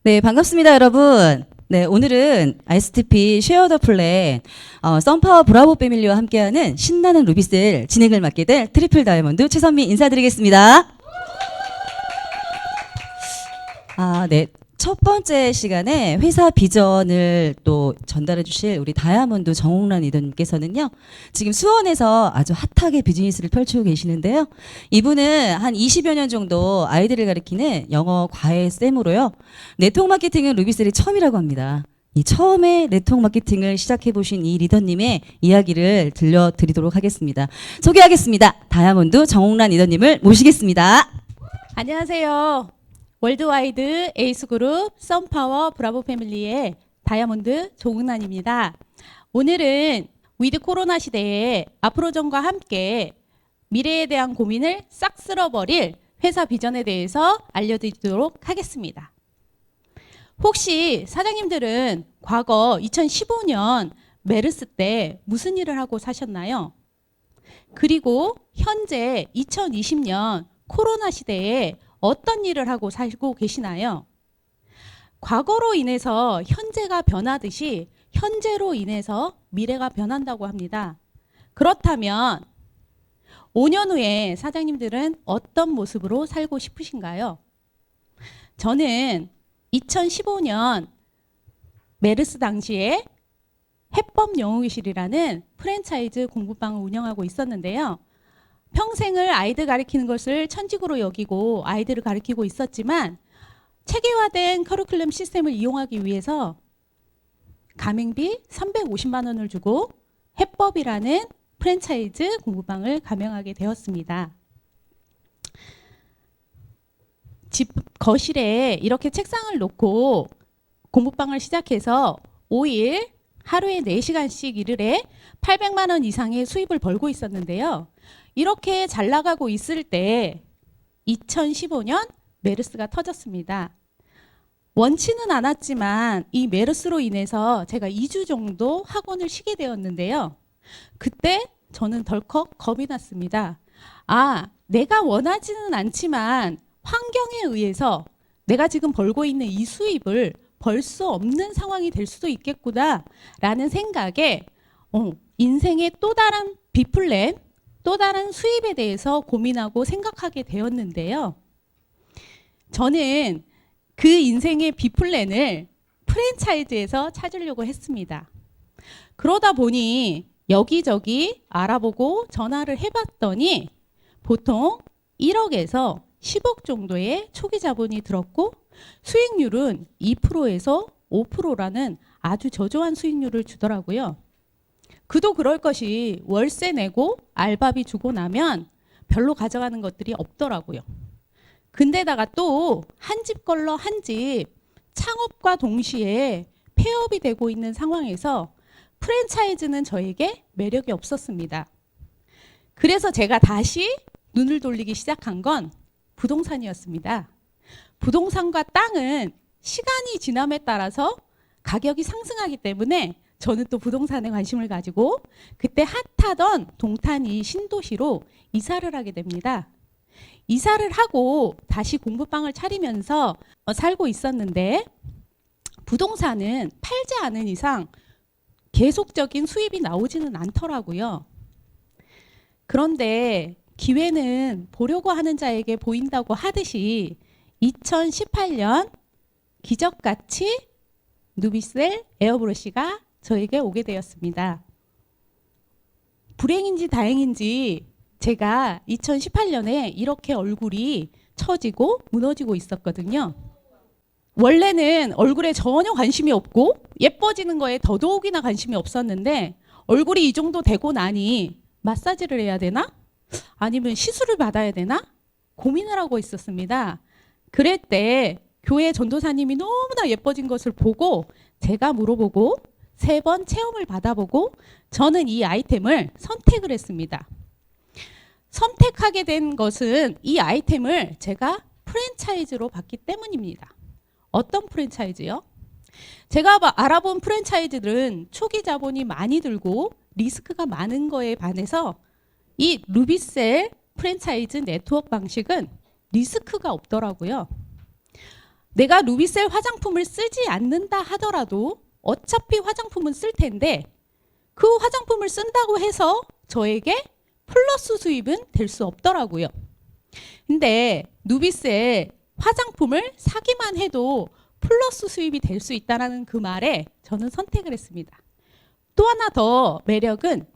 네, 반갑습니다, 여러분. 네, 오늘은 ISTP 쉐어 더 플랜, 썬파워 브라보 패밀리와 함께하는 신나는 루비셀 진행을 맡게 될 트리플 다이아몬드 최선미 인사드리겠습니다. 네. 첫 번째 시간에 회사 비전을 또 전달해 주실 우리 다이아몬드 정홍란 리더님께서는요, 지금 수원에서 아주 핫하게 비즈니스를 펼치고 계시는데요. 이분은 한 20여 년 정도 아이들을 가리키는 영어 과외 쌤으로요, 네트워크 마케팅은 루비셀이 처음이라고 합니다. 이 처음에 네트워크 마케팅을 시작해 보신 이 리더님의 이야기를 들려드리도록 하겠습니다. 소개하겠습니다. 다이아몬드 정홍란 리더님을 모시겠습니다. 안녕하세요. 월드와이드 에이스그룹 썬파워 브라보 패밀리의 다이아몬드 조은란입니다. 오늘은 위드 코로나 시대에 앞으로전과 함께 미래에 대한 고민을 싹 쓸어버릴 회사 비전에 대해서 알려드리도록 하겠습니다. 혹시 사장님들은 과거 2015년 메르스 때 무슨 일을 하고 사셨나요? 그리고 현재 2020년 코로나 시대에 어떤 일을 하고 살고 계시나요? 과거로 인해서 현재가 변하듯이 현재로 인해서 미래가 변한다고 합니다. 그렇다면 5년 후에 사장님들은 어떤 모습으로 살고 싶으신가요? 저는 2015년 메르스 당시에 해법 영어교실이라는 프랜차이즈 공부방을 운영하고 있었는데요. 평생을 아이들 가르치는 것을 천직으로 여기고 아이들을 가르치고 있었지만 체계화된 커리큘럼 시스템을 이용하기 위해서 가맹비 350만 원을 주고 해법이라는 프랜차이즈 공부방을 가맹하게 되었습니다. 집 거실에 이렇게 책상을 놓고 공부방을 시작해서 5일 하루에 4시간씩 일을 해 800만 원 이상의 수입을 벌고 있었는데요. 이렇게 잘 나가고 있을 때 2015년 메르스가 터졌습니다. 원치는 않았지만 이 메르스로 인해서 제가 2주 정도 학원을 쉬게 되었는데요. 그때 저는 덜컥 겁이 났습니다. 내가 원하지는 않지만 환경에 의해서 내가 지금 벌고 있는 이 수입을 벌 수 없는 상황이 될 수도 있겠구나 라는 생각에 인생의 또 다른 B플랜, 또 다른 수입에 대해서 고민하고 생각하게 되었는데요. 저는 그 인생의 B플랜을 프랜차이즈에서 찾으려고 했습니다. 그러다 보니 여기저기 알아보고 전화를 해봤더니 보통 1억에서 10억 정도의 초기 자본이 들었고 수익률은 2%에서 5%라는 아주 저조한 수익률을 주더라고요. 그도 그럴 것이 월세 내고 알바비 주고 나면 별로 가져가는 것들이 없더라고요. 근데다가 또 한 집 걸러 한 집 창업과 동시에 폐업이 되고 있는 상황에서 프랜차이즈는 저에게 매력이 없었습니다. 그래서 제가 다시 눈을 돌리기 시작한 건 부동산이었습니다. 부동산과 땅은 시간이 지남에 따라서 가격이 상승하기 때문에 저는 또 부동산에 관심을 가지고 그때 핫하던 동탄이 신도시로 이사를 하게 됩니다. 이사를 하고 다시 공부방을 차리면서 살고 있었는데 부동산은 팔지 않은 이상 계속적인 수입이 나오지는 않더라고요. 그런데 기회는 보려고 하는 자에게 보인다고 하듯이 2018년 기적같이 누비셀 에어브러시가 저에게 오게 되었습니다. 불행인지 다행인지 제가 2018년에 이렇게 얼굴이 처지고 무너지고 있었거든요. 원래는 얼굴에 전혀 관심이 없고 예뻐지는 거에 더더욱이나 관심이 없었는데 얼굴이 이 정도 되고 나니 마사지를 해야 되나? 아니면 시술을 받아야 되나? 고민을 하고 있었습니다. 그럴 때 교회 전도사님이 너무나 예뻐진 것을 보고 제가 물어보고 3번 체험을 받아보고 저는 이 아이템을 선택을 했습니다. 선택하게 된 것은 이 아이템을 제가 프랜차이즈로 받기 때문입니다. 어떤 프랜차이즈요? 제가 알아본 프랜차이즈들은 초기 자본이 많이 들고 리스크가 많은 거에 반해서 이 루비셀 프랜차이즈 네트워크 방식은 리스크가 없더라고요. 내가 루비셀 화장품을 쓰지 않는다 하더라도 어차피 화장품은 쓸 텐데 그 화장품을 쓴다고 해서 저에게 플러스 수입은 될 수 없더라고요. 근데 누비셀 화장품을 사기만 해도 플러스 수입이 될 수 있다는 그 말에 저는 선택을 했습니다. 또 하나 더 매력은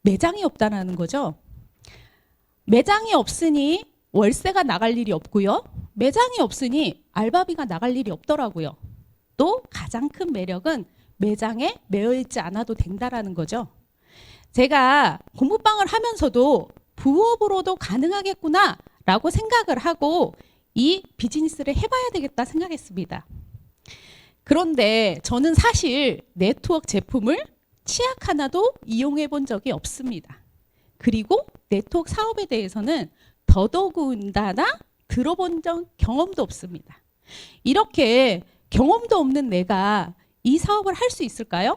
매장이 없다는 거죠. 매장이 없으니 월세가 나갈 일이 없고요. 매장이 없으니 알바비가 나갈 일이 없더라고요. 또 가장 큰 매력은 매장에 매여 있지 않아도 된다라는 거죠. 제가 공부방을 하면서도 부업으로도 가능하겠구나라고 생각을 하고 이 비즈니스를 해봐야 되겠다 생각했습니다. 그런데 저는 사실 네트워크 제품을 치약 하나도 이용해 본 적이 없습니다. 그리고 네트워크 사업에 대해서는 더더군다나 들어본 경험도 없습니다. 이렇게 경험도 없는 내가 이 사업을 할 수 있을까요?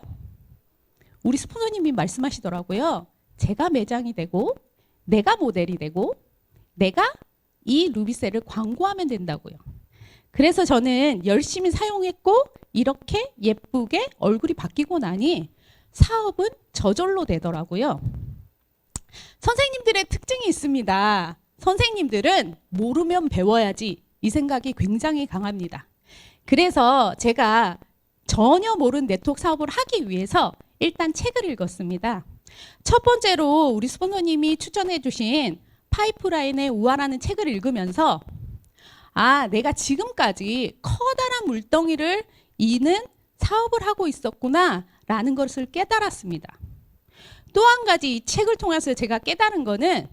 우리 스폰서님이 말씀하시더라고요. 제가 매장이 되고 내가 모델이 되고 내가 이 루비셀을 광고하면 된다고요. 그래서 저는 열심히 사용했고 이렇게 예쁘게 얼굴이 바뀌고 나니 사업은 저절로 되더라고요. 선생님들의 특징이 있습니다. 선생님들은 모르면 배워야지 이 생각이 굉장히 강합니다. 그래서 제가 전혀 모르는 네트워크 사업을 하기 위해서 일단 책을 읽었습니다. 첫 번째로 우리 스폰서님이 추천해 주신 파이프라인의 우화라는 책을 읽으면서 아, 내가 지금까지 커다란 물덩이를 이는 사업을 하고 있었구나 라는 것을 깨달았습니다. 또 한 가지 이 책을 통해서 제가 깨달은 거는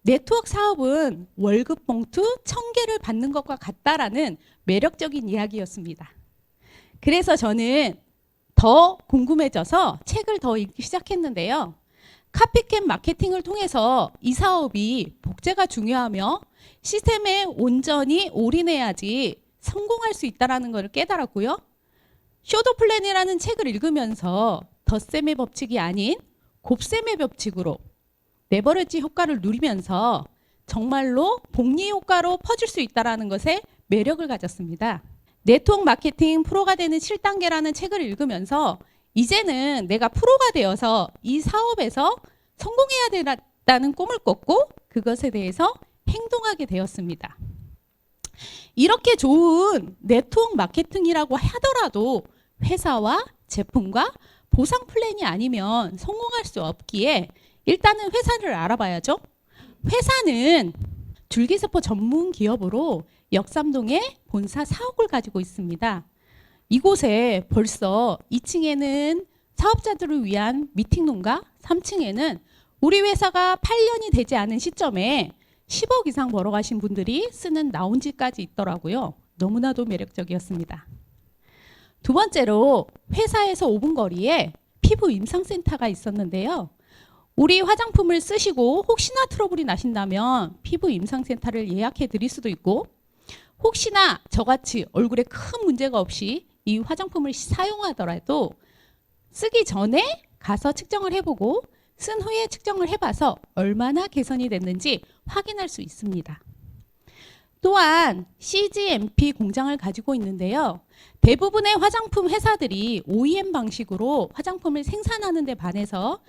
네트워크 사업은 월급 봉투 1000개를 받는 것과 같다라는 매력적인 이야기였습니다. 그래서 저는 더 궁금해져서 책을 더 읽기 시작했는데요. 카피캣 마케팅을 통해서 이 사업이 복제가 중요하며 시스템에 온전히 올인해야지 성공할 수 있다는 것을 깨달았고요. 쇼더 플랜이라는 책을 읽으면서 덧셈의 법칙이 아닌 곱셈의 법칙으로 레버리지 효과를 누리면서 정말로 복리 효과로 퍼질 수 있다는 것에 매력을 가졌습니다. 네트워크 마케팅 프로가 되는 7단계라는 책을 읽으면서 이제는 내가 프로가 되어서 이 사업에서 성공해야 된다는 꿈을 꿨고 그것에 대해서 행동하게 되었습니다. 이렇게 좋은 네트워크 마케팅이라고 하더라도 회사와 제품과 보상 플랜이 아니면 성공할 수 없기에 일단은 회사를 알아봐야죠. 회사는 줄기세포 전문 기업으로 역삼동에 본사 4억을 가지고 있습니다. 이곳에 벌써 2층에는 사업자들을 위한 미팅룸과 3층에는 우리 회사가 8년이 되지 않은 시점에 10억 이상 벌어가신 분들이 쓰는 라운지까지 있더라고요. 너무나도 매력적이었습니다. 두 번째로 회사에서 5분 거리에 피부 임상센터가 있었는데요. 우리 화장품을 쓰시고 혹시나 트러블이 나신다면 피부 임상센터를 예약해 드릴 수도 있고 혹시나 저같이 얼굴에 큰 문제가 없이 이 화장품을 사용하더라도 쓰기 전에 가서 측정을 해보고 쓴 후에 측정을 해봐서 얼마나 개선이 됐는지 확인할 수 있습니다. 또한 CGMP 공장을 가지고 있는데요. 대부분의 화장품 회사들이 OEM 방식으로 화장품을 생산하는 데 반해서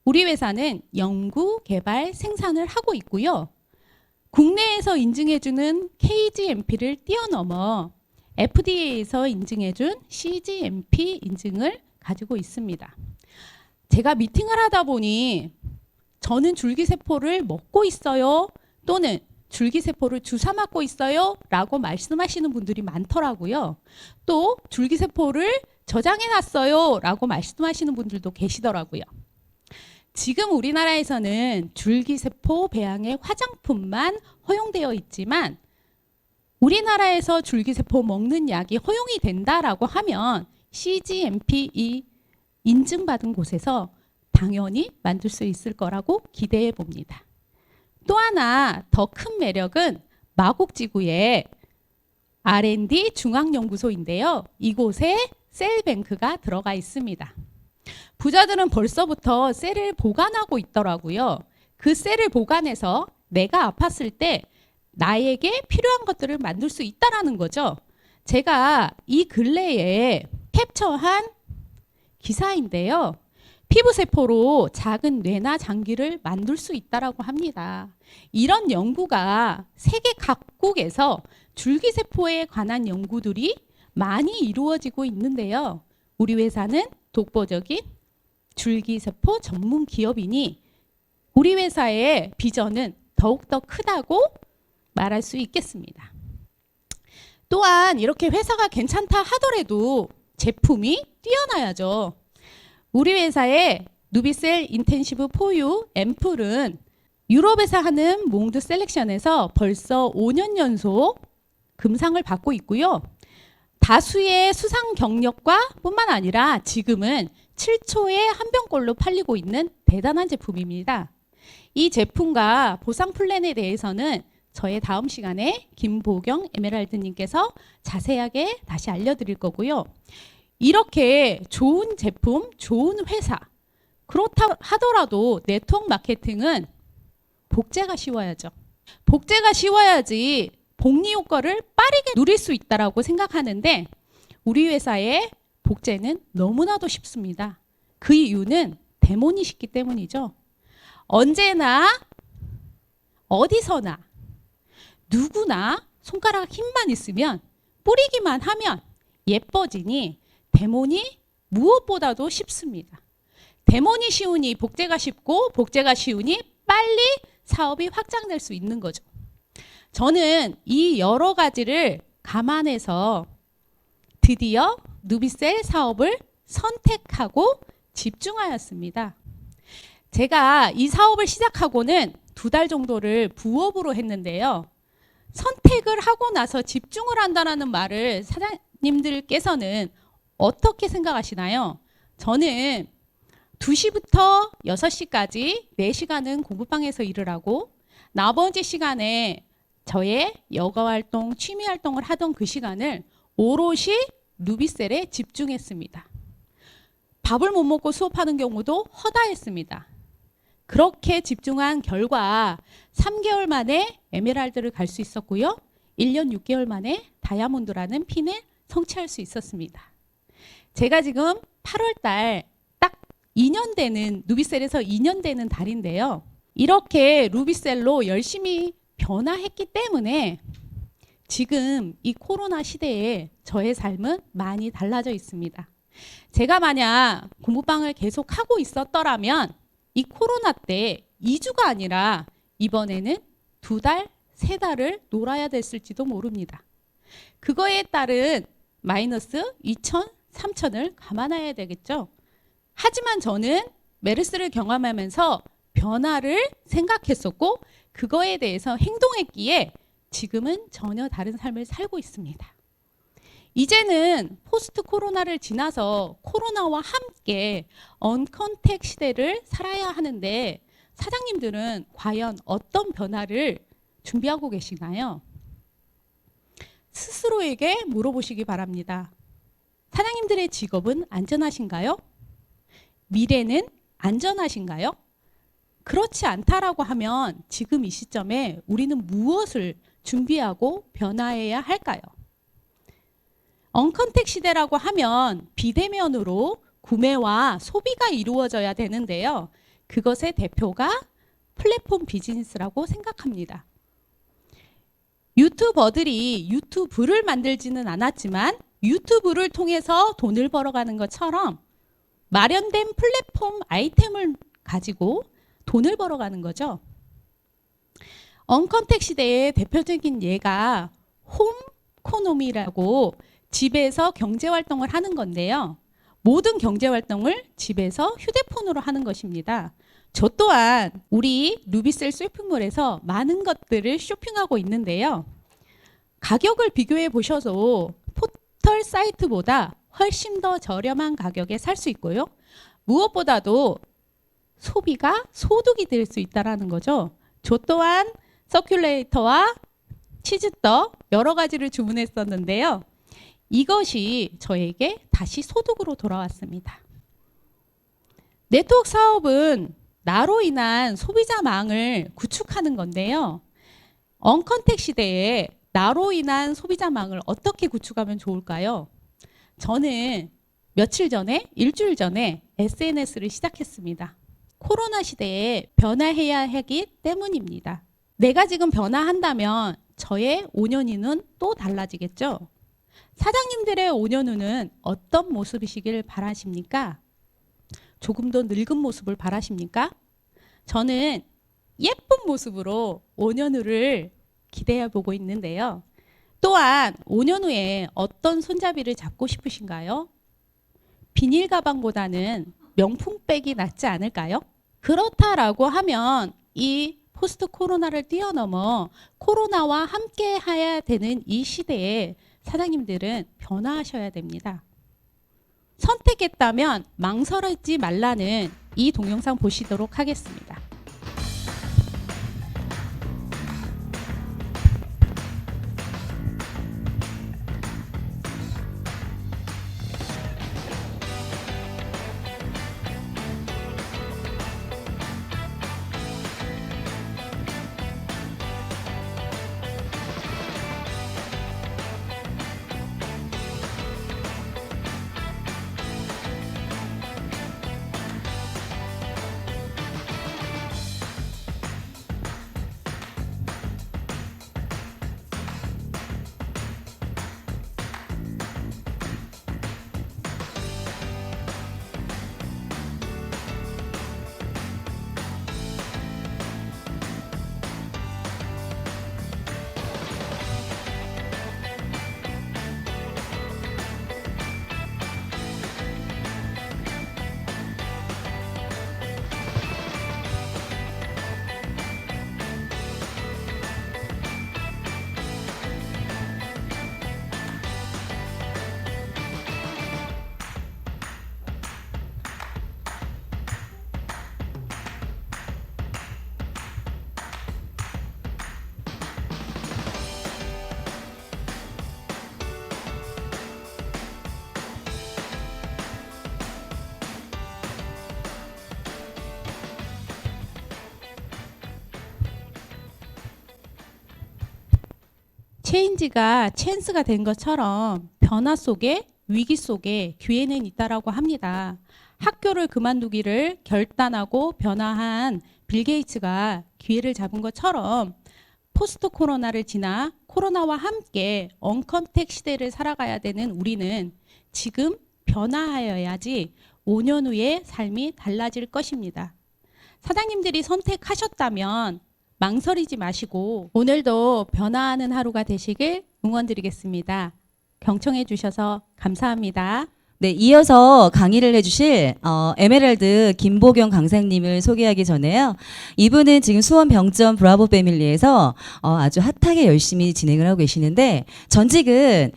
우리 회사는 연구, 개발, 생산을 하고 있고요. 국내에서 인증해주는 KGMP를 뛰어넘어 FDA에서 인증해준 CGMP 인증을 가지고 있습니다. 제가 미팅을 하다 보니 저는 줄기세포를 먹고 있어요 또는 줄기세포를 주사 맞고 있어요 라고 말씀하시는 분들이 많더라고요. 또 줄기세포를 저장해놨어요 라고 말씀하시는 분들도 계시더라고요. 지금 우리나라에서는 줄기세포 배양의 화장품만 허용되어 있지만 우리나라에서 줄기세포 먹는 약이 허용이 된다라고 하면 CGMP 인증받은 곳에서 당연히 만들 수 있을 거라고 기대해 봅니다. 또 하나 더 큰 매력은 마곡지구의 R&D 중앙연구소인데요. 이곳에 셀뱅크가 들어가 있습니다. 부자들은 벌써부터 셀을 보관하고 있더라고요. 그 셀을 보관해서 내가 아팠을 때 나에게 필요한 것들을 만들 수 있다라는 거죠. 제가 이 근래에 캡처한 기사인데요. 피부세포로 작은 뇌나 장기를 만들 수 있다라고 합니다. 이런 연구가 세계 각국에서 줄기세포에 관한 연구들이 많이 이루어지고 있는데요. 우리 회사는 독보적인 줄기세포 전문 기업이니 우리 회사의 비전은 더욱더 크다고 말할 수 있겠습니다. 또한 이렇게 회사가 괜찮다 하더라도 제품이 뛰어나야죠. 우리 회사의 누비셀 인텐시브 포유 앰플은 유럽에서 하는 몽드 셀렉션에서 벌써 5년 연속 금상을 받고 있고요. 다수의 수상 경력과 뿐만 아니라 지금은 7초에 한 병꼴로 팔리고 있는 대단한 제품입니다. 이 제품과 보상 플랜에 대해서는 저의 다음 시간에 김보경 에메랄드님께서 자세하게 다시 알려드릴 거고요. 이렇게 좋은 제품, 좋은 회사, 그렇다 하더라도 네트워크 마케팅은 복제가 쉬워야죠. 복제가 쉬워야지 복리 효과를 빠르게 누릴 수 있다고 생각하는데 우리 회사의 복제는 너무나도 쉽습니다. 그 이유는 데모니 쉽기 때문이죠. 언제나 어디서나 누구나 손가락 힘만 있으면 뿌리기만 하면 예뻐지니 데모니 무엇보다도 쉽습니다. 데모니 쉬우니 복제가 쉽고 복제가 쉬우니 빨리 사업이 확장될 수 있는 거죠. 저는 이 여러 가지를 감안해서 드디어 누비셀 사업을 선택하고 집중하였습니다. 제가 이 사업을 시작하고는 2달 정도를 부업으로 했는데요. 선택을 하고 나서 집중을 한다는 말을 사장님들께서는 어떻게 생각하시나요? 저는 2시부터 6시까지 4시간은 공부방에서 일을 하고 나머지 시간에 저의 여가 활동, 취미 활동을 하던 그 시간을 오롯이 누비셀에 집중했습니다. 밥을 못 먹고 수업하는 경우도 허다했습니다. 그렇게 집중한 결과 3개월 만에 에메랄드를 갈 수 있었고요. 1년 6개월 만에 다이아몬드라는 핀을 성취할 수 있었습니다. 제가 지금 8월 달 딱 2년 되는 누비셀에서 2년 되는 달인데요. 이렇게 루비셀로 열심히 변화했기 때문에 지금 이 코로나 시대에 저의 삶은 많이 달라져 있습니다. 제가 만약 공부방을 계속 하고 있었더라면 이 코로나 때 2주가 아니라 이번에는 2달, 3달을 놀아야 됐을지도 모릅니다. 그거에 따른 마이너스 2천, 3천을 감안해야 되겠죠. 하지만 저는 메르스를 경험하면서 변화를 생각했었고 그거에 대해서 행동했기에 지금은 전혀 다른 삶을 살고 있습니다. 이제는 포스트 코로나를 지나서 코로나와 함께 언컨택 시대를 살아야 하는데 사장님들은 과연 어떤 변화를 준비하고 계시나요? 스스로에게 물어보시기 바랍니다. 사장님들의 직업은 안전하신가요? 미래는 안전하신가요? 그렇지 않다라고 하면 지금 이 시점에 우리는 무엇을 준비하고 변화해야 할까요? 언컨택 시대라고 하면 비대면으로 구매와 소비가 이루어져야 되는데요. 그것의 대표가 플랫폼 비즈니스라고 생각합니다. 유튜버들이 유튜브를 만들지는 않았지만 유튜브를 통해서 돈을 벌어가는 것처럼 마련된 플랫폼 아이템을 가지고 돈을 벌어가는 거죠. 언컨택 시대의 대표적인 예가 홈코노미라고 집에서 경제활동을 하는 건데요. 모든 경제활동을 집에서 휴대폰으로 하는 것입니다. 저 또한 우리 루비셀 쇼핑몰에서 많은 것들을 쇼핑하고 있는데요. 가격을 비교해 보셔도 포털 사이트보다 훨씬 더 저렴한 가격에 살 수 있고요. 무엇보다도 소비가 소득이 될 수 있다는 거죠. 저 또한 서큘레이터와 치즈떡 여러 가지를 주문했었는데요. 이것이 저에게 다시 소득으로 돌아왔습니다. 네트워크 사업은 나로 인한 소비자망을 구축하는 건데요. 언컨택 시대에 나로 인한 소비자망을 어떻게 구축하면 좋을까요? 저는 며칠 전에, 일주일 전에 SNS를 시작했습니다. 코로나 시대에 변화해야 하기 때문입니다. 내가 지금 변화한다면 저의 5년 후는 또 달라지겠죠? 사장님들의 5년 후는 어떤 모습이시길 바라십니까? 조금 더 늙은 모습을 바라십니까? 저는 예쁜 모습으로 5년 후를 기대해 보고 있는데요. 또한 5년 후에 어떤 손잡이를 잡고 싶으신가요? 비닐 가방보다는 명품백이 낫지 않을까요? 그렇다라고 하면 이 포스트 코로나를 뛰어넘어 코로나와 함께 해야 되는 이 시대에 사장님들은 변화하셔야 됩니다. 선택했다면 망설이지 말라는 이 동영상 보시도록 하겠습니다. 체인지가 찬스가 된 것처럼 변화 속에 위기 속에 기회는 있다라고 합니다. 학교를 그만두기를 결단하고 변화한 빌 게이츠가 기회를 잡은 것처럼 포스트 코로나를 지나 코로나와 함께 언컨택 시대를 살아가야 되는 우리는 지금 변화하여야지 5년 후에 삶이 달라질 것입니다. 사장님들이 선택하셨다면 망설이지 마시고 오늘도 변화하는 하루가 되시길 응원드리겠습니다. 경청해 주셔서 감사합니다. 네, 이어서 강의를 해주실 에메랄드 김보경 강사님을 소개하기 전에요. 이분은 지금 수원 병점 브라보 패밀리에서 아주 핫하게 열심히 진행을 하고 계시는데 전직은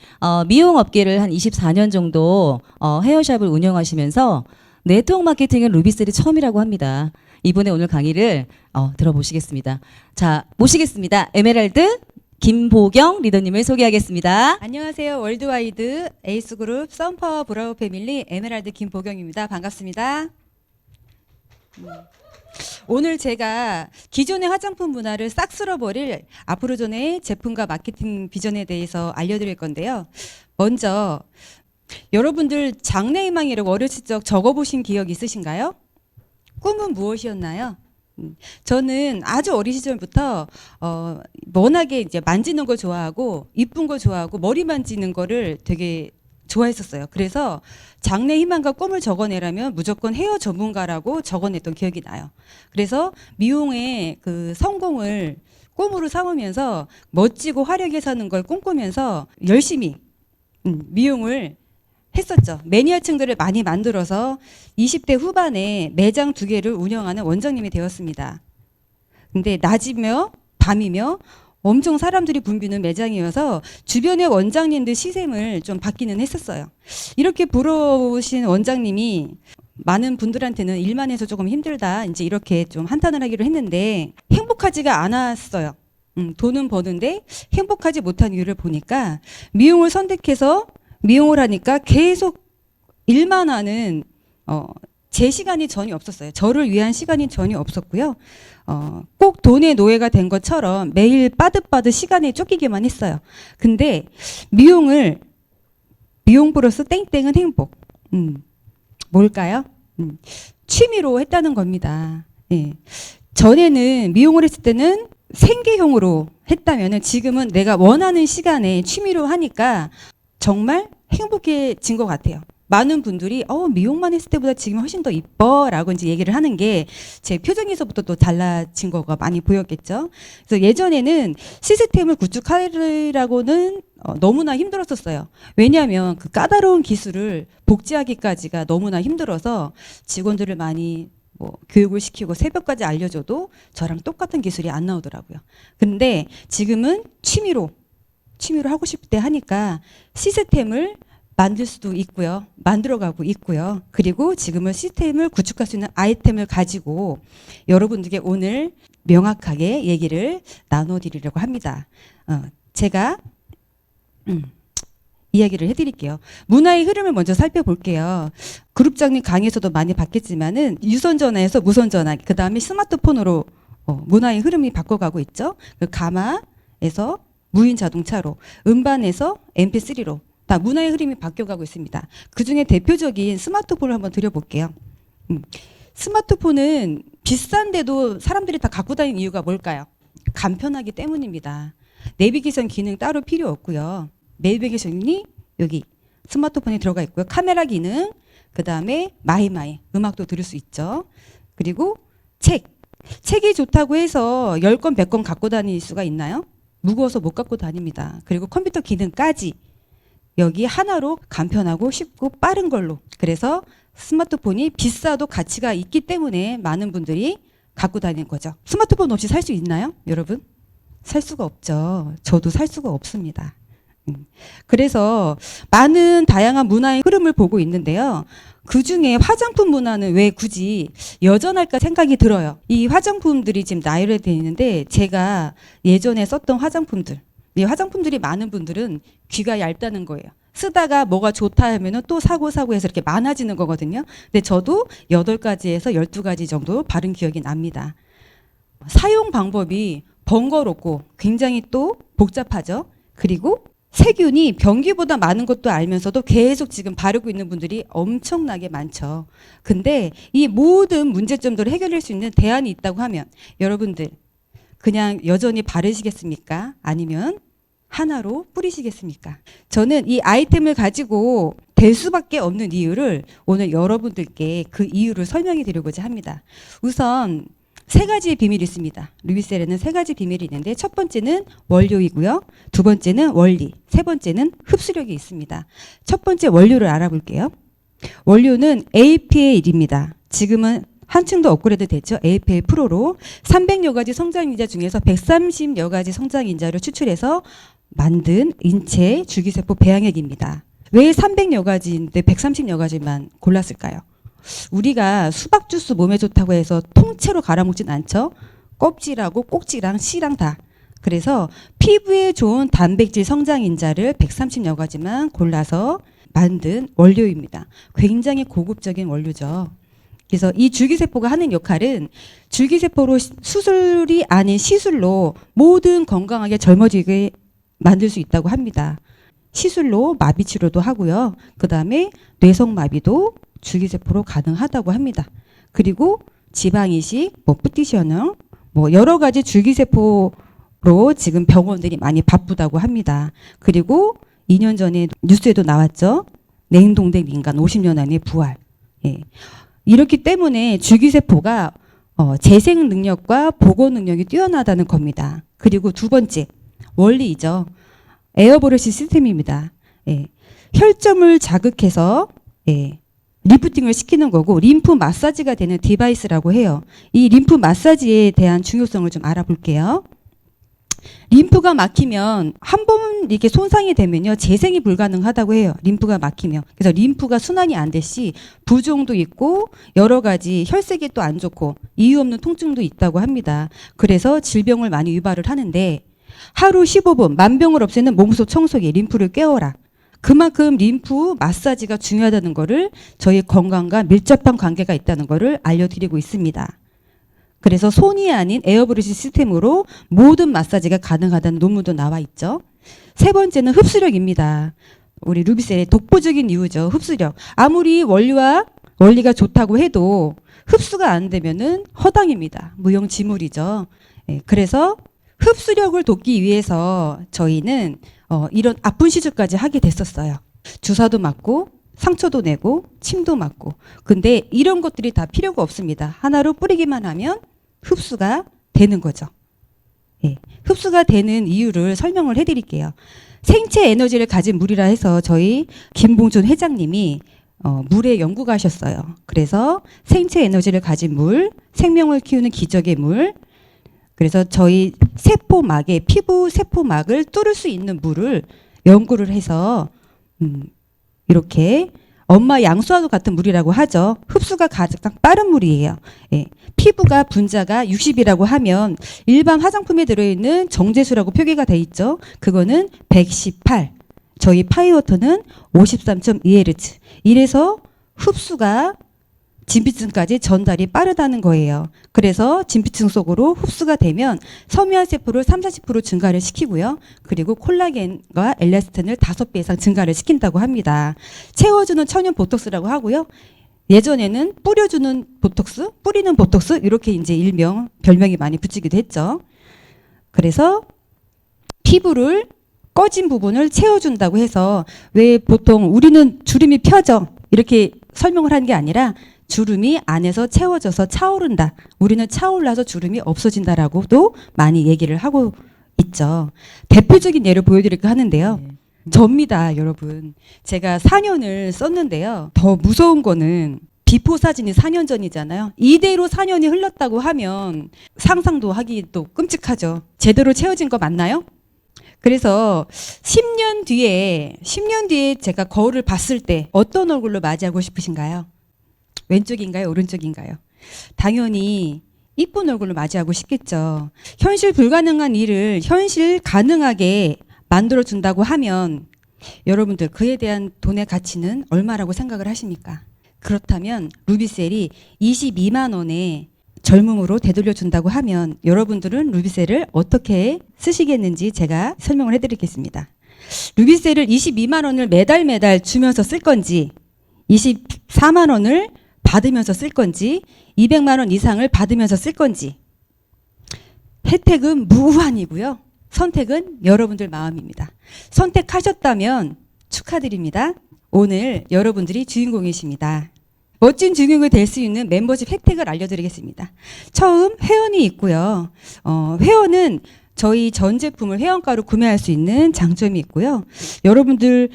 미용 업계를 한 24년 정도 헤어샵을 운영하시면서 네트워크 마케팅은 루비셀이 처음이라고 합니다. 이분의 오늘 강의를 들어보시겠습니다. 자, 모시겠습니다. 에메랄드 김보경 리더님을 소개하겠습니다. 안녕하세요. 월드와이드 에이스그룹 썬파워 브라보 패밀리 에메랄드 김보경입니다. 반갑습니다. 오늘 제가 기존의 화장품 문화를 싹 쓸어버릴 앞으로전의 제품과 마케팅 비전에 대해서 알려드릴 건데요. 먼저 여러분들 장래희망이라고 어렸을 적 적어보신 기억 있으신가요? 꿈은 무엇이었나요? 저는 아주 어린 시절부터 워낙에 이제 만지는 걸 좋아하고 이쁜 걸 좋아하고 머리 만지는 거를 되게 좋아했었어요. 그래서 장래 희망과 꿈을 적어내라면 무조건 헤어 전문가라고 적어냈던 기억이 나요. 그래서 미용의 그 성공을 꿈으로 삼으면서 멋지고 화려하게 사는 걸 꿈꾸면서 열심히 미용을 했었죠. 매니아층들을 많이 만들어서 20대 후반에 매장 2개를 운영하는 원장님이 되었습니다. 근데 낮이며 밤이며 엄청 사람들이 붐비는 매장이어서 주변의 원장님들 시샘을 좀 받기는 했었어요. 이렇게 부러우신 원장님이 많은 분들한테는 일만 해서 조금 힘들다 이제 이렇게 좀 한탄을 하기로 했는데 행복하지가 않았어요. 돈은 버는데 행복하지 못한 이유를 보니까 미용을 선택해서 미용을 하니까 계속 일만 하는 제 시간이 전혀 없었어요. 저를 위한 시간이 전혀 없었고요. 꼭 돈의 노예가 된 것처럼 매일 빠듯빠듯 시간에 쫓기기만 했어요. 근데 미용 플러스 땡땡은 행복. 뭘까요? 취미로 했다는 겁니다. 예. 전에는 미용을 했을 때는 생계형으로 했다면은 지금은 내가 원하는 시간에 취미로 하니까 정말 행복해진 것 같아요. 많은 분들이 미용만 했을 때보다 지금 훨씬 더 이뻐라고 이제 얘기를 하는 게 제 표정에서부터 또 달라진 거가 많이 보였겠죠. 그래서 예전에는 시스템을 구축하려고는 너무나 힘들었었어요. 왜냐하면 그 까다로운 기술을 복제하기까지가 너무나 힘들어서 직원들을 많이 교육을 시키고 새벽까지 알려줘도 저랑 똑같은 기술이 안 나오더라고요. 근데 지금은 취미로 하고 싶을 때 하니까 시스템을 만들 수도 있고요. 만들어가고 있고요. 그리고 지금은 시스템을 구축할 수 있는 아이템을 가지고 여러분들께 오늘 명확하게 얘기를 나눠드리려고 합니다. 제가 이야기를 해드릴게요. 문화의 흐름을 먼저 살펴볼게요. 그룹장님 강의에서도 많이 봤겠지만은 유선전화에서 무선전화, 그 다음에 스마트폰으로 문화의 흐름이 바꿔가고 있죠. 그 가마에서 무인 자동차로, 음반에서 MP3로 다 문화의 흐름이 바뀌어가고 있습니다. 그 중에 대표적인 스마트폰을 한번 드려볼게요. 스마트폰은 비싼데도 사람들이 다 갖고 다니는 이유가 뭘까요? 간편하기 때문입니다. 내비게이션 기능 따로 필요 없고요. 내비게이션이 여기 스마트폰에 들어가 있고요. 카메라 기능, 그 다음에 마이마이, 음악도 들을 수 있죠. 그리고 책이 좋다고 해서 10권, 100권 갖고 다닐 수가 있나요? 무거워서 못 갖고 다닙니다. 그리고 컴퓨터 기능까지 여기 하나로 간편하고 쉽고 빠른 걸로. 그래서 스마트폰이 비싸도 가치가 있기 때문에 많은 분들이 갖고 다니는 거죠. 스마트폰 없이 살 수 있나요, 여러분? 살 수가 없죠. 저도 살 수가 없습니다. 그래서 많은 다양한 문화의 흐름을 보고 있는데요. 그중에 화장품 문화는 왜 굳이 여전할까 생각이 들어요. 이 화장품들이 지금 나열되어 있는데 제가 예전에 썼던 화장품들, 이 화장품들이 많은 분들은 귀가 얇다는 거예요. 쓰다가 뭐가 좋다 하면은 또 사고 해서 이렇게 많아지는 거거든요. 근데 저도 8가지에서 12가지 정도 바른 기억이 납니다. 사용 방법이 번거롭고 굉장히 또 복잡하죠. 그리고 세균이 변기보다 많은 것도 알면서도 계속 지금 바르고 있는 분들이 엄청나게 많죠. 근데 이 모든 문제점들을 해결할 수 있는 대안이 있다고 하면 여러분들 그냥 여전히 바르시겠습니까? 아니면 하나로 뿌리시겠습니까? 저는 이 아이템을 가지고 될 수밖에 없는 이유를 오늘 여러분들께 그 이유를 설명해 드리고자 합니다. 우선 3가지의 비밀이 있습니다. 루이셀에는 3가지 비밀이 있는데 첫 번째는 원료이고요. 두 번째는 원리, 세 번째는 흡수력이 있습니다. 첫 번째 원료를 알아볼게요. 원료는 APA입니다. 지금은 한층 더 업그레이드 됐죠. APA 프로로 300여 가지 성장인자 중에서 130여 가지 성장인자를 추출해서 만든 인체 줄기세포 배양액입니다. 왜 300여 가지인데 130여 가지만 골랐을까요? 우리가 수박 주스 몸에 좋다고 해서 통째로 갈아먹진 않죠. 껍질하고 꼭지랑 씨랑 다. 그래서 피부에 좋은 단백질 성장인자를 130여 가지만 골라서 만든 원료입니다. 굉장히 고급적인 원료죠. 그래서 이 줄기세포가 하는 역할은 줄기세포로 수술이 아닌 시술로 모든 건강하게 젊어지게 만들 수 있다고 합니다. 시술로 마비 치료도 하고요. 그 다음에 뇌성마비도 줄기세포로 가능하다고 합니다. 그리고 지방이식, 푸티션형, 여러 가지 줄기세포로 지금 병원들이 많이 바쁘다고 합니다. 그리고 2년 전에 뉴스에도 나왔죠. 냉동된 인간 50년 안에 부활. 예. 이렇기 때문에 줄기세포가 재생 능력과 보건 능력이 뛰어나다는 겁니다. 그리고 두 번째, 원리이죠. 에어브러시 시스템입니다. 예. 혈점을 자극해서 리프팅을 시키는 거고 림프 마사지가 되는 디바이스라고 해요. 이 림프 마사지에 대한 중요성을 좀 알아볼게요. 림프가 막히면 한 번 이렇게 손상이 되면요 재생이 불가능하다고 해요. 림프가 막히면. 그래서 림프가 순환이 안 될 시 부종도 있고 여러 가지 혈색이 또 안 좋고 이유 없는 통증도 있다고 합니다. 그래서 질병을 많이 유발을 하는데 하루 15분 만병을 없애는 몸속 청소기 림프를 깨워라. 그만큼 림프 마사지가 중요하다는 거를 저희 건강과 밀접한 관계가 있다는 거를 알려드리고 있습니다. 그래서 손이 아닌 에어브러시 시스템으로 모든 마사지가 가능하다는 논문도 나와 있죠. 세 번째는 흡수력입니다. 우리 루비셀의 독보적인 이유죠. 흡수력. 아무리 원리가 좋다고 해도 흡수가 안 되면은 허당입니다. 무용지물이죠. 예, 그래서 흡수력을 돕기 위해서 저희는 이런 아픈 시술까지 하게 됐었어요. 주사도 맞고 상처도 내고 침도 맞고. 근데 이런 것들이 다 필요가 없습니다. 하나로 뿌리기만 하면 흡수가 되는 거죠. 예, 흡수가 되는 이유를 설명을 해드릴게요. 생체 에너지를 가진 물이라 해서 저희 김봉준 회장님이 물에 연구가 하셨어요. 그래서 생체 에너지를 가진 물, 생명을 키우는 기적의 물. 그래서 저희 세포막에 피부 세포막을 뚫을 수 있는 물을 연구를 해서 이렇게 엄마 양수와도 같은 물이라고 하죠. 흡수가 가장 빠른 물이에요. 예. 피부가 분자가 60이라고 하면 일반 화장품에 들어있는 정제수라고 표기가 돼 있죠. 그거는 118. 저희 파이워터는 53.2Hz. 이래서 흡수가 진피층까지 전달이 빠르다는 거예요. 그래서 진피층 속으로 흡수가 되면 섬유화 세포를 30-40% 증가를 시키고요. 그리고 콜라겐과 엘라스틴을 5배 이상 증가를 시킨다고 합니다. 채워주는 천연 보톡스라고 하고요. 예전에는 뿌려주는 보톡스, 뿌리는 보톡스 이렇게 이제 별명이 많이 붙이기도 했죠. 그래서 피부를 꺼진 부분을 채워준다고 해서 왜 보통 우리는 주름이 펴져 이렇게 설명을 하는 게 아니라 주름이 안에서 채워져서 차오른다. 우리는 차올라서 주름이 없어진다라고도 많이 얘기를 하고 있죠. 대표적인 예를 보여드릴까 하는데요. 접니다, 여러분. 제가 4년을 썼는데요. 더 무서운 거는 비포 사진이 4년 전이잖아요. 이대로 4년이 흘렀다고 하면 상상도 하기도 끔찍하죠. 제대로 채워진 거 맞나요? 그래서 10년 뒤에 제가 거울을 봤을 때 어떤 얼굴로 맞이하고 싶으신가요? 왼쪽인가요? 오른쪽인가요? 당연히 이쁜 얼굴로 맞이하고 싶겠죠. 현실 불가능한 일을 현실 가능하게 만들어준다고 하면 여러분들 그에 대한 돈의 가치는 얼마라고 생각을 하십니까? 그렇다면 루비셀이 22만 원에 젊음으로 되돌려준다고 하면 여러분들은 루비셀을 어떻게 쓰시겠는지 제가 설명을 해드리겠습니다. 루비셀을 22만 원을 매달 주면서 쓸 건지 24만 원을 받으면서 쓸 건지 200만 원 이상을 받으면서 쓸 건지 혜택은 무한이고요. 선택은 여러분들 마음입니다. 선택하셨다면 축하드립니다. 오늘 여러분들이 주인공이십니다. 멋진 주인공이 될 수 있는 멤버십 혜택을 알려드리겠습니다. 처음 회원이 있고요. 회원은 저희 전 제품을 회원가로 구매할 수 있는 장점이 있고요. 여러분들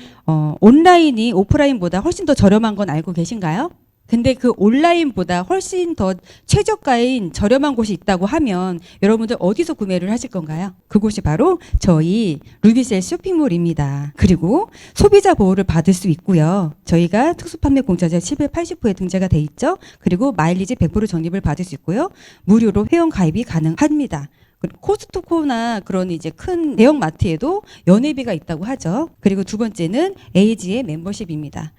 온라인이 오프라인보다 훨씬 더 저렴한 건 알고 계신가요? 근데 그 온라인보다 훨씬 더 최저가인 저렴한 곳이 있다고 하면 여러분들 어디서 구매를 하실 건가요? 그곳이 바로 저희 루비셀 쇼핑몰입니다. 그리고 소비자 보호를 받을 수 있고요. 저희가 특수판매 공짜제 780호에 등재가 돼 있죠. 그리고 마일리지 100% 적립을 받을 수 있고요. 무료로 회원 가입이 가능합니다. 코스트코나 그런 이제 큰 대형 마트에도 연회비가 있다고 하죠. 그리고 두 번째는 에이지의 멤버십입니다.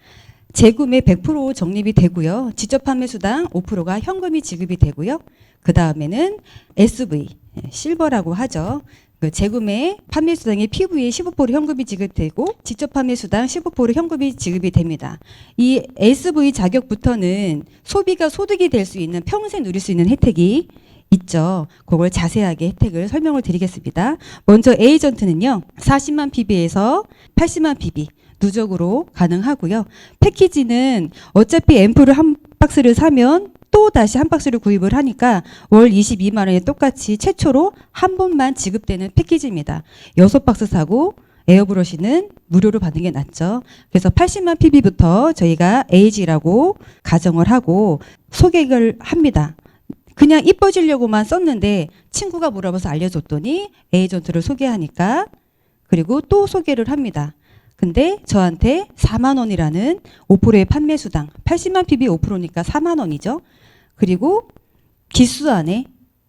재구매 100% 적립이 되고요. 직접 판매 수당 5%가 현금이 지급이 되고요. 그 다음에는 SV, 실버라고 하죠. 그 재구매 판매 수당의 PV에 15% 현금이 지급되고 직접 판매 수당 15% 현금이 지급이 됩니다. 이 SV 자격부터는 소비가 소득이 될 수 있는 평생 누릴 수 있는 혜택이 있죠. 그걸 자세하게 혜택을 설명을 드리겠습니다. 먼저 에이전트는요. 40만 PB에서 80만 PB 누적으로 가능하고요. 패키지는 어차피 앰플을 한 박스를 사면 또 다시 한 박스를 구입을 하니까 월 22만 원에 똑같이 최초로 한 번만 지급되는 패키지입니다. 6박스 사고 에어브러시는 무료로 받는 게 낫죠. 그래서 80만 PB부터 저희가 에이지라고 가정을 하고 소개를 합니다. 그냥 이뻐지려고만 썼는데 친구가 물어봐서 알려줬더니 에이전트를 소개하니까 그리고 또 소개를 합니다. 근데 저한테 4만 원이라는 5%의 판매 수당, 80만 PB 5%니까 4만 원이죠. 그리고 기수 안에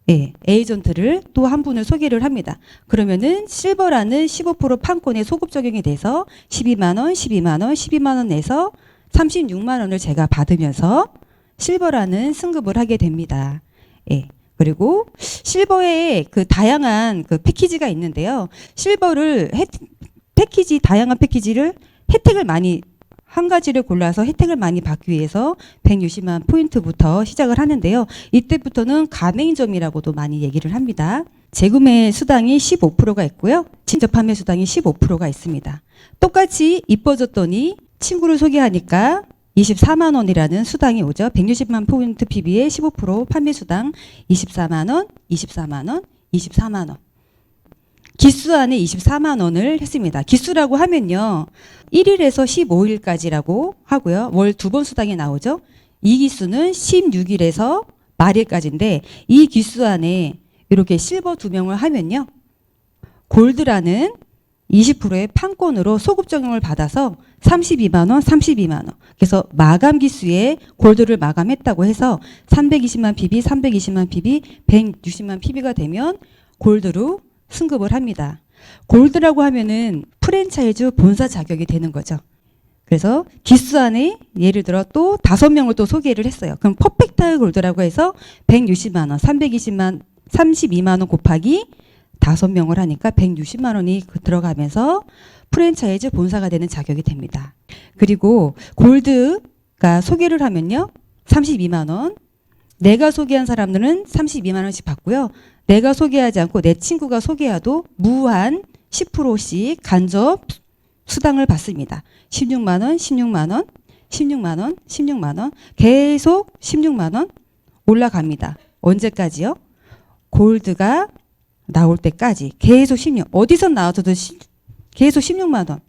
에이전트를 또 한 분을 소개를 합니다. 그러면은 실버라는 15% 판권에 소급 적용이 돼서 12만 원, 12만 원, 12만 원 내서 36만 원을 제가 받으면서 실버라는 승급을 하게 됩니다. 예. 그리고 실버에 그 다양한 그 패키지가 있는데요. 실버를 패키지 다양한 패키지를 혜택을 많이 한 가지를 골라서 혜택을 많이 받기 위해서 160만 포인트부터 시작을 하는데요. 이때부터는 가맹점이라고도 많이 얘기를 합니다. 재구매 수당이 15%가 있고요. 직접 판매 수당이 15%가 있습니다. 똑같이 이뻐졌더니 친구를 소개하니까 24만 원이라는 수당이 오죠. 160만 포인트 PB에 15% 판매 수당 24만 원, 24만 원, 24만 원. 기수 안에 24만 원을 했습니다. 기수라고 하면요. 1일에서 15일까지라고 하고요. 월 2번 수당이 나오죠. 이 기수는 16일에서 말일까지인데 이 기수 안에 이렇게 실버 2명을 하면요. 골드라는 20%의 판권으로 소급 적용을 받아서 32만 원, 32만 원. 그래서 마감 기수에 골드를 마감했다고 해서 320만 PB, 320만 PB, 160만 PB가 되면 골드로 승급을 합니다. 골드라고 하면은 프랜차이즈 본사 자격이 되는 거죠. 그래서 기수 안에 예를 들어 또 5명을 또 소개를 했어요. 그럼 퍼펙트 골드라고 해서 160만 원, 32만 원 곱하기 5명을 하니까 160만 원이 들어가면서 프랜차이즈 본사가 되는 자격이 됩니다. 그리고 골드가 소개를 하면요. 32만 원. 내가 소개한 사람들은 32만 원씩 받고요. 내가 소개하지 않고 내 친구가 소개해도 무한 10%씩 간접 수당을 받습니다. 16만 원, 16만 원, 16만 원, 16만 원. 계속 16만 원 올라갑니다. 언제까지요? 골드가 나올 때까지 계속 16. 어디서 나와서도 계속 16만 원.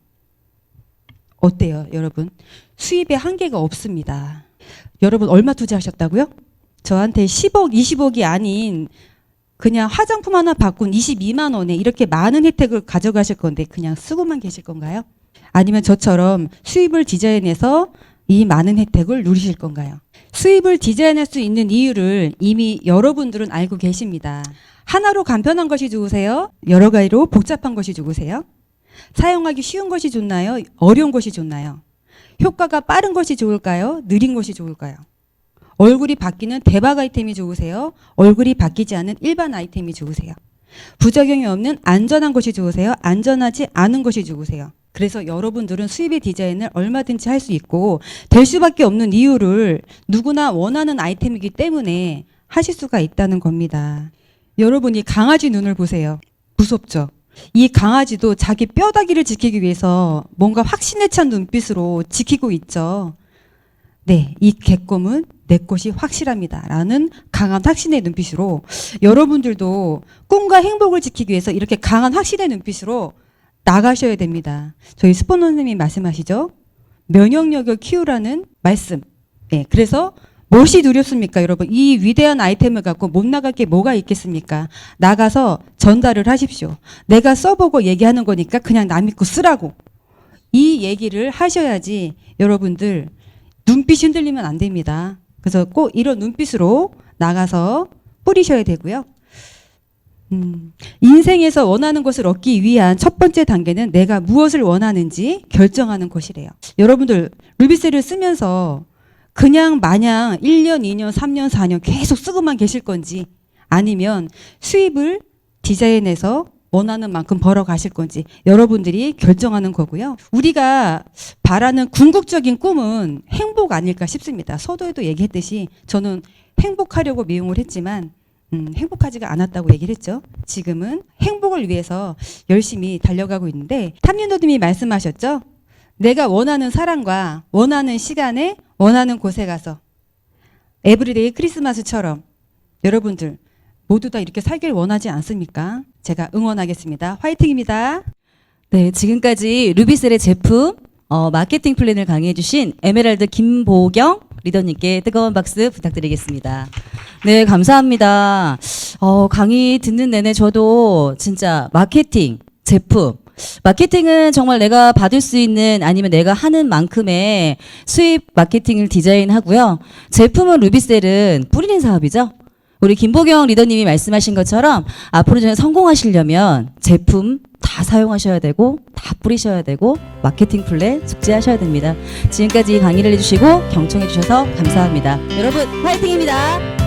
어때요, 여러분? 수입에 한계가 없습니다. 여러분 얼마 투자하셨다고요? 저한테 10억, 20억이 아닌 그냥 화장품 하나 바꾼 22만 원에 이렇게 많은 혜택을 가져가실 건데 그냥 쓰고만 계실 건가요? 아니면 저처럼 수입을 디자인해서 이 많은 혜택을 누리실 건가요? 수입을 디자인할 수 있는 이유를 이미 여러분들은 알고 계십니다. 하나로 간편한 것이 좋으세요? 여러 가지로 복잡한 것이 좋으세요? 사용하기 쉬운 것이 좋나요? 어려운 것이 좋나요? 효과가 빠른 것이 좋을까요? 느린 것이 좋을까요? 얼굴이 바뀌는 대박 아이템이 좋으세요? 얼굴이 바뀌지 않은 일반 아이템이 좋으세요? 부작용이 없는 안전한 것이 좋으세요? 안전하지 않은 것이 좋으세요? 그래서 여러분들은 수입의 디자인을 얼마든지 할 수 있고 될 수밖에 없는 이유를 누구나 원하는 아이템이기 때문에 하실 수가 있다는 겁니다. 여러분이 강아지 눈을 보세요. 무섭죠? 이 강아지도 자기 뼈다귀를 지키기 위해서 뭔가 확신에 찬 눈빛으로 지키고 있죠. 네, 이 개껌은 내 것이 확실합니다. 라는 강한 확신의 눈빛으로 여러분들도 꿈과 행복을 지키기 위해서 이렇게 강한 확신의 눈빛으로 나가셔야 됩니다. 저희 스포너님이 말씀하시죠. 면역력을 키우라는 말씀. 네, 그래서 무엇이 두렵습니까, 여러분? 이 위대한 아이템을 갖고 못 나갈 게 뭐가 있겠습니까? 나가서 전달을 하십시오. 내가 써보고 얘기하는 거니까 그냥 남 믿고 쓰라고. 이 얘기를 하셔야지 여러분들 눈빛이 흔들리면 안 됩니다. 그래서 꼭 이런 눈빛으로 나가서 뿌리셔야 되고요. 인생에서 원하는 것을 얻기 위한 첫 번째 단계는 내가 무엇을 원하는지 결정하는 것이래요. 여러분들 루비셀을 쓰면서 그냥 마냥 1년, 2년, 3년, 4년 계속 쓰고만 계실 건지 아니면 수입을 디자인해서 원하는 만큼 벌어 가실 건지 여러분들이 결정하는 거고요. 우리가 바라는 궁극적인 꿈은 행복 아닐까 싶습니다. 서두에도 얘기했듯이 저는 행복하려고 미용을 했지만 행복하지가 않았다고 얘기를 했죠. 지금은 행복을 위해서 열심히 달려가고 있는데 탐윤도님이 말씀하셨죠. 내가 원하는 사람과 원하는 시간에 원하는 곳에 가서 에브리데이 크리스마스처럼 여러분들 모두 다 이렇게 살길 원하지 않습니까? 제가 응원하겠습니다. 화이팅입니다. 네, 지금까지 루비셀의 제품 마케팅 플랜을 강의해 주신 에메랄드 김보경 리더님께 뜨거운 박수 부탁드리겠습니다. 네, 감사합니다. 강의 듣는 내내 저도 진짜 마케팅, 제품, 마케팅은 정말 내가 받을 수 있는 아니면 내가 하는 만큼의 수입 마케팅을 디자인하고요. 제품은 루비셀은 뿌리는 사업이죠. 우리 김보경 리더님이 말씀하신 것처럼 앞으로 저는 성공하시려면 제품 다 사용하셔야 되고 다 뿌리셔야 되고 마케팅 플랜 숙지하셔야 됩니다. 지금까지 강의를 해주시고 경청해 주셔서 감사합니다. 여러분 화이팅입니다.